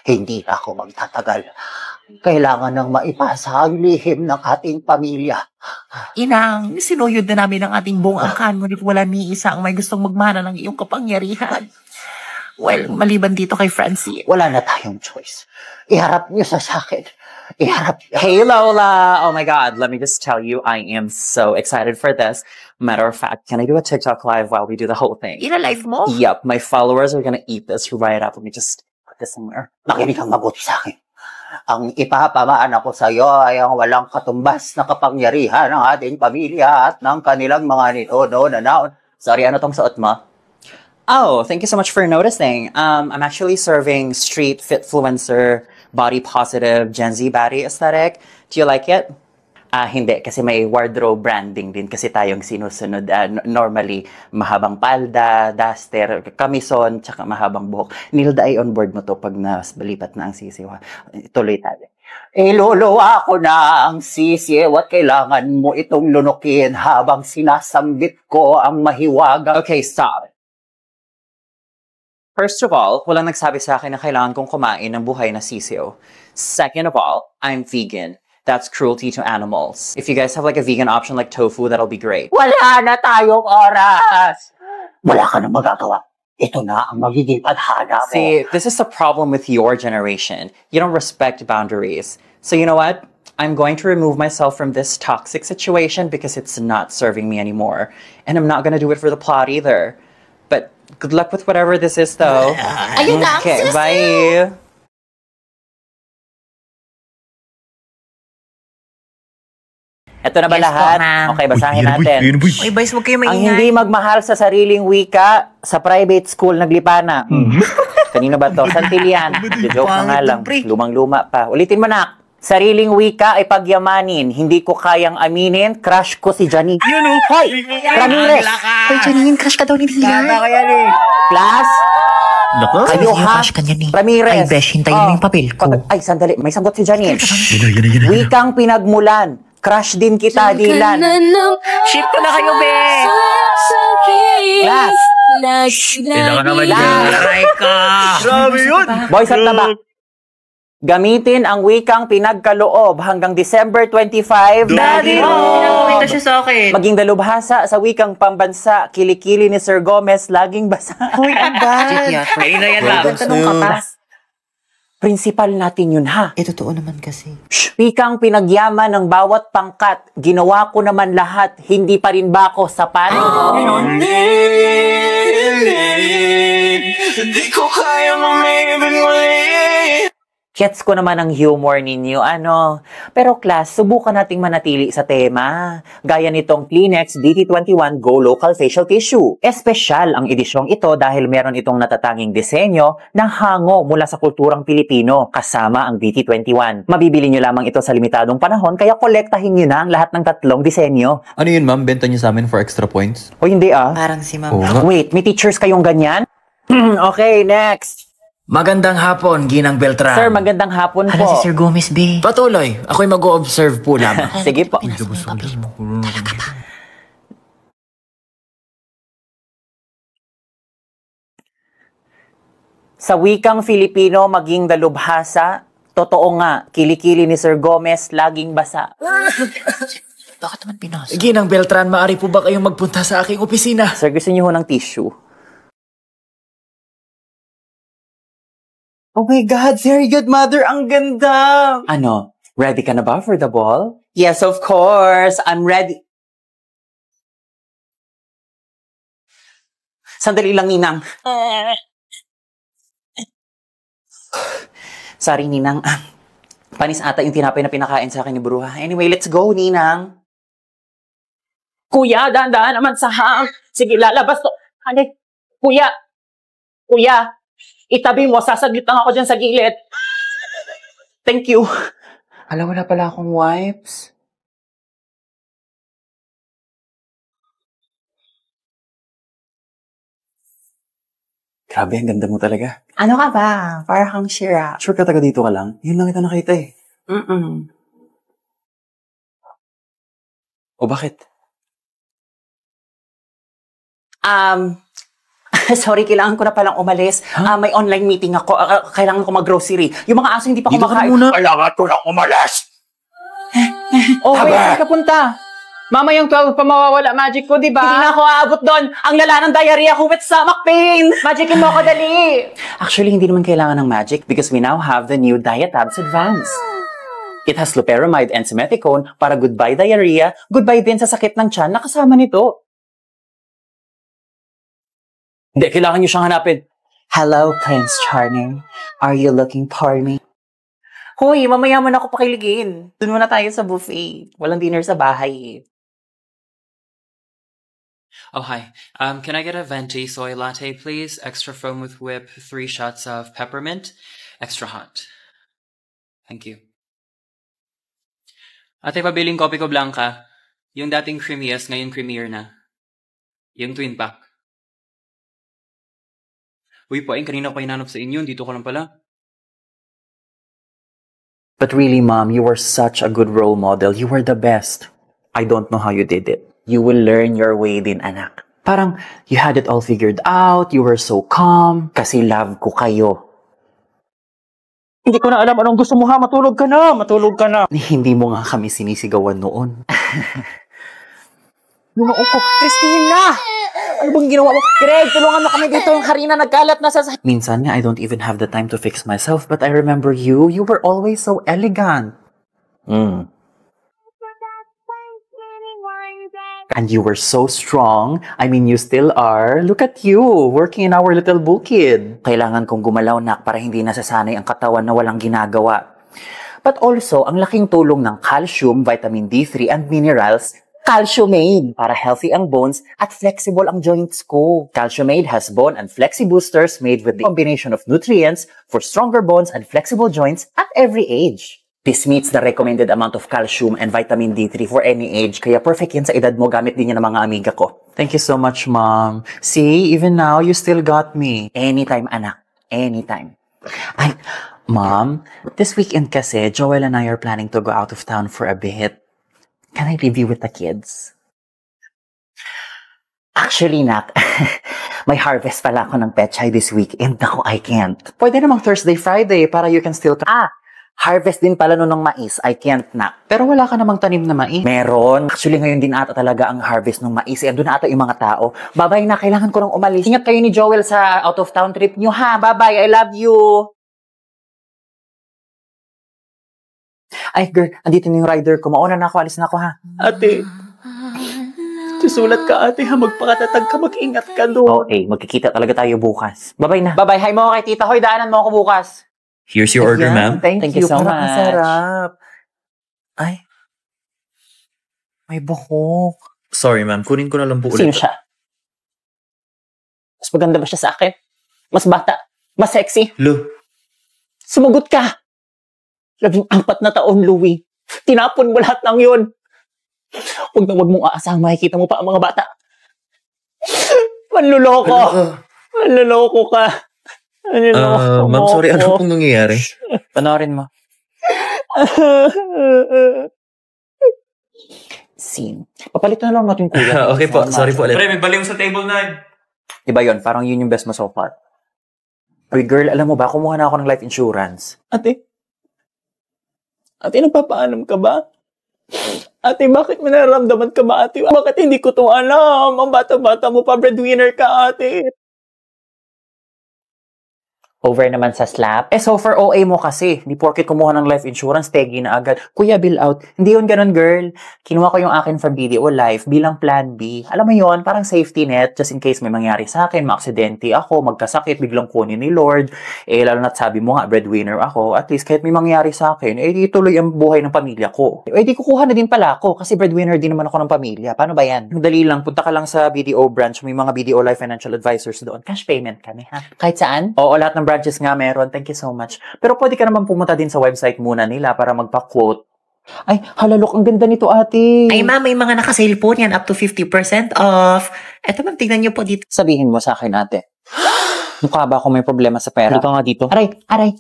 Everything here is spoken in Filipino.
Hindi na ako magtatagal. Kailangan nang maipasa ang lihim ng ating pamilya. Inang, sinuyod na namin ang ating buong angkan, ngunit wala ni isa ang may gustong magmana ng iyong kapangyarihan. Well, maliban dito kay Francie. Wala na tayong choice. Iharap niyo sa akin. Iharap niyo. Hey, Lola! Oh my God, let me just tell you, I am so excited for this. Matter of fact, can I do a TikTok live while we do the whole thing? Ina-live mo? Yep, my followers are gonna eat this right up. Let me just put this somewhere. Makinig kang mabuti sa akin. Ang ipapamana ko sa iyo ay ang walang katumbas na kapangyarihan ng ating pamilya at ng kanilang mga ninono na naon. Sorry, ano tong suot mo? Oh, thank you so much for noticing. I'm actually serving street fitfluencer, body positive, Gen Z body aesthetic. Do you like it? Hindi, kasi may wardrobe branding din kasi tayong sinusunod. Normally, mahabang palda, duster, kamison, tsaka mahabang buhok. Nilda, ay on board mo to pag nalipat na ang sisiw. Tuloy tayo. Iluluwa ko na ang sisiw at kailangan mo itong lunukin habang sinasambit ko ang mahiwagang... Okay, stop. First of all, walang nagsabi sa akin na kailangan kong kumain ng buhay na sisiw. Second of all, I'm vegan. That's cruelty to animals. If you guys have like a vegan option like tofu, that'll be great. Wala na tayong oras! Wala ka na magagawa. Ito na ang magiging tadhana mo. See, this is the problem with your generation. You don't respect boundaries. So you know what? I'm going to remove myself from this toxic situation because it's not serving me anymore. And I'm not going to do it for the plot either. But good luck with whatever this is though. Ayun na, Okay, sisiw! bye! Ito na ba Yes po, lahat? ma'am. Okay, basahin natin. Uy, boys, huwag kayo Ang maingay. hindi magmahal sa sariling wika, sa private school naglipana. Kanino ba to? Santilian. Joke na nga lang. Lumang-luma pa. Ulitin mo na. Sariling wika ay pagyamanin. Hindi ko kayang aminin. Crush ko si Janine. Yun o. Hoy! Ramirez! Hoy, Janine, crush ka daw ni Dealer. Class! Naku, Kayo ha? crush ka niyan eh. Ramirez! Ay, besh, hintayin mo yung papel ko. Ay, sandali. May sagot si Janine. Wikang pinagmulan. Crush din kita, Dylan. Ship ko na kayo, be! Class! Kailangan naman Class! Aray ka! Grabe yun! Boys at tabak. Gamitin ang wikang pinagkaloob hanggang December 25. Daddy! Ito siya sa akin. Maging dalubhasa sa wikang pambansa, kilikili ni Sir Gomez, laging basa. Uy, agad. Ayun na yan, ma'am. Tanong ka pa. Principal natin yun, ha? Totoo naman kasi. Wikang pinagyaman ng bawat pangkat, ginawa ko naman lahat, hindi pa rin ba ako sapat? Hindi ko kaya mamibig muli. Gets ko naman ang humor ninyo, ano? Pero class, subukan nating manatili sa tema. Gaya nitong Kleenex DT21 Go Local Facial Tissue. Espesyal ang edisyong ito dahil meron itong natatanging disenyo na hango mula sa kulturang Pilipino kasama ang DT21. Mabibili nyo lamang ito sa limitadong panahon kaya kolektahin nyo na ang lahat ng tatlong disenyo. Ano yun, ma'am? Benta niyo sa amin for extra points? O hindi ah? Parang si Ma'am. Oo nga. Wait, may teachers kayong ganyan? Okay, next. Magandang hapon, Ginang Beltran. Sir, magandang hapon Ano po. si Sir Gomez, be? Patuloy, ako'y mag-o-observe po lamang. Sige po. Pinasa mo yung papel mo. Sa wikang Filipino, maging dalubhasa, totoo nga, kilikili ni Sir Gomez, laging basa. Bakit naman pinasa? Ginang Beltran, maaari po ba kayong magpunta sa aking opisina? Sir, gusto niyo ho ng tissue? Oh my God, very good, mother. Ang ganda! Ano, ready ka na ba for the ball? Yes, of course. I'm ready. Sandali lang, Ninang. Sorry, Ninang. Panis ata yung tinapay na pinakain sa akin ni Bruha. Anyway, let's go, Ninang. Kuya, dahan-dahan naman sa hang. Sige, lalabas to. Hani, kuya. Kuya, itabi mo. Sasaglit lang ako dyan sa gilid. Thank you. Alam, wala pala akong wipes. Grabe, ang ganda mo talaga. Ano ka ba? Para kang Shira. Sure ka taga dito ka lang? Yun lang kita nakita eh. O bakit? Sorry, kailangan ko na palang umalis. May online meeting ako. Kailangan ko mag-grocery. Yung mga aso hindi pa Dito ka kumakain. na muna. Kailangan ko lang umalis! Oh, wait, saan ka punta? Mama, yung 12 pa mawawala magic ko, di ba? Hindi na ako aabot doon. Ang lala ng diarrhea ko with stomach pain. Magicin mo ako, dali. Actually, hindi naman kailangan ng magic because we now have the new Diatabs Advance. It has loperamide and simethicone para goodbye diarrhea, goodbye din sa sakit ng tiyan na kasama nito. Hindi, kailangan niyo siyang hanapin. Hello, Prince Charming. Are you looking for me? Hoy, mamaya mo na ako pakiligin. Doon muna tayo sa buffet. Walang dinner sa bahay. Oh, hi. Can I get a venti soy latte, please? Extra foam with whip, 3 shots of peppermint, extra hot. Thank you. Ate, pabiling kopi ko blanca. Yung dating creamiest, ngayon creamier na. Yung twin pack. Uy, paing, kanina ko hinanap sa inyo. Dito ko lang pala. But really, Mom, you were such a good role model. You were the best. I don't know how you did it. You will learn your way din, anak. Parang, you had it all figured out. You were so calm. Kasi love ko kayo. Hindi ko na alam anong gusto mo ha. Matulog ka na. Matulog ka na. Hindi mo nga kami sinisigawan noon. Noon ko, Christina! Ano bang ginawa mo? Greg, tulungan mo kami dito. Yung harina nagkalat na sa... Minsan nga, I don't even have the time to fix myself. But I remember you. You were always so elegant. And you were so strong. I mean, you still are. Look at you, working in our little bukid. Kailangan kong gumalaw, nak, para hindi nasasanay ang katawan na walang ginagawa. But also, ang laking tulong ng calcium, vitamin D3, and minerals, Calciumade, para healthy ang bones at flexible ang joints ko. Calciumade has bone and flexi boosters made with the combination of nutrients for stronger bones and flexible joints at every age. This meets the recommended amount of calcium and vitamin D3 for any age, kaya perfect yan sa edad mo, gamit din yan ng mga amiga ko. Thank you so much, Mom. See, even now, you still got me. Anytime, anak. Anytime. Ay, Mom, this weekend kasi, Joel and I are planning to go out of town for a bit. Can I leave you with the kids? Actually, Nak, may harvest pala ako ng pechay this weekend. Naku, I can't. Pwede namang Thursday, Friday para you can still... harvest din pala nun ng mais. I can't, Nak. Pero wala ka namang tanim na mais. Meron. Actually, ngayon din ata talaga ang harvest ng mais. Doon ata yung mga tao. Bye-bye na, kailangan ko nang umalis. Ingat kayo ni Joel sa out-of-town trip nyo, ha? Bye-bye, I love you. Ay, girl, andito na yung rider ko. Mauna na ako, alis na ako, ha? Ate, susulat ka, ate, ha? Magpakatatag ka, mag-ingat ka doon. Okay, magkikita talaga tayo bukas. Bye-bye na. Bye-bye. Hi mo kay tita. Hoy, daanan mo ako bukas. Here's your order, ma'am. Thank you so much. Ang sarap. Ay, may buhok. Sorry, ma'am. Kunin ko na lang po ulit. Sino siya? Mas maganda ba siya sa akin? Mas bata? Mas sexy? Lo. Sumagot ka! 14 na taon, Louie. Tinapon mo lahat ng yun. Huwag mong aasahan, makikita mo pa ang mga bata. Manluloko! Manluloko ka! Manluloko mo. Ma'am, sorry. Ano pong nangyayari? Panoorin mo. Scene. Papalito na lang natin kuya. Okay po. Sorry po ulit. Pre, may baliw sa table 9. Diba yun? Parang yun yung best mo so far. Uy, girl, alam mo ba? Kumuha na ako ng life insurance. Ate, nagpapaalam ka ba? Ate, bakit may nararamdaman ka ba, ate? Bakit hindi ko to alam? Ang bata-bata mo pa, breadwinner ka, ate. Over naman sa slap. So for OA mo kasi, hindi porket kumuha ng life insurance, tegi na agad. Kuya, bill out. Hindi yun ganun, girl. Kinuha ko yung akin from BDO Life bilang plan B. Alam mo yun, parang safety net, just in case may mangyari sa akin, maaksidente ako, magkasakit, biglang kunin ni Lord. Lalo na't sabi mo nga, breadwinner ako. At least kahit may mangyari sa akin, di tuloy ang buhay ng pamilya ko. Di kukuha na din pala ako, kasi breadwinner din naman ako ng pamilya. Paano ba yan? Dali lang, punta ka lang sa BDO branch, may mga BDO Life financial advisors doon. Cash payment kami, ha? Kahit saan? Oo, lahat ng branches nga meron. Thank you so much. Pero pwede ka naman pumunta din sa website muna nila para magpa-quote. Ay, halalok, ang ganda nito, ate. Ay, ma'am, may mga naka-sale po niyan, up to 50% off. Eto, ma'am, tignan niyo po dito. Sabihin mo sa akin, ate. Mukha ba ako may problema sa pera? Dito nga dito. Aray, aray.